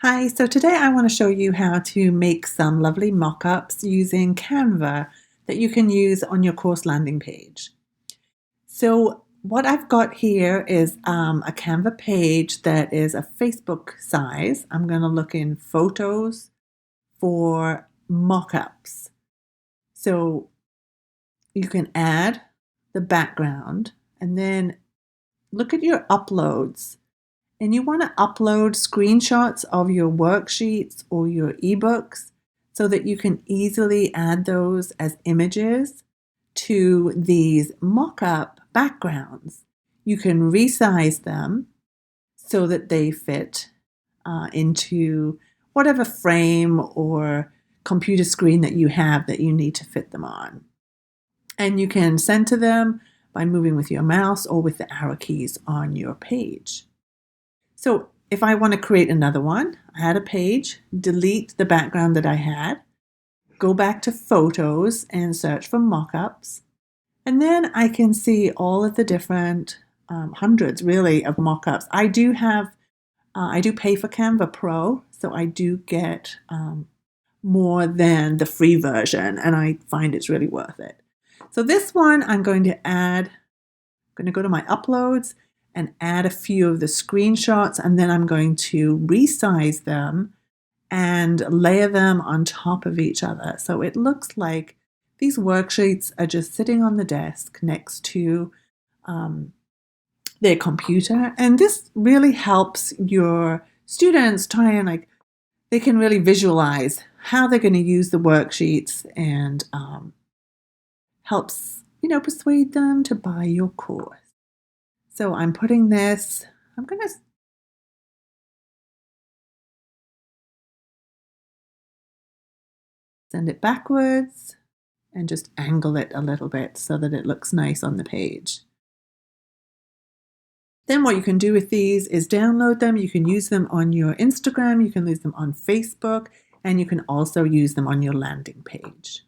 Hi, so today I want to show you how to make some lovely mock-ups using Canva that you can use on your course landing page. So what I've got here is a Canva page that is a Facebook size. I'm going to look in photos for mock-ups. So you can add the background and then look at your uploads. And you want to upload screenshots of your worksheets or your ebooks so that you can easily add those as images to these mock-up backgrounds. You can resize them so that they fit into whatever frame or computer screen that you have that you need to fit them on. And you can center them by moving with your mouse or with the arrow keys on your page. So if I want to create another one, I had a page, delete the background that I had, go back to photos and search for mockups. And then I can see all of the different hundreds really of mockups. I do pay for Canva Pro, so I do get more than the free version, and I find it's really worth it. So this one I'm going to go to my uploads and add a few of the screenshots, and then I'm going to resize them and layer them on top of each other. So it looks like these worksheets are just sitting on the desk next to their computer. And this really helps your students try and they can really visualize how they're going to use the worksheets and helps, persuade them to buy your course. So I'm putting this, I'm going to send it backwards and just angle it a little bit so that it looks nice on the page. Then what you can do with these is download them. You can use them on your Instagram, you can use them on Facebook, and you can also use them on your landing page.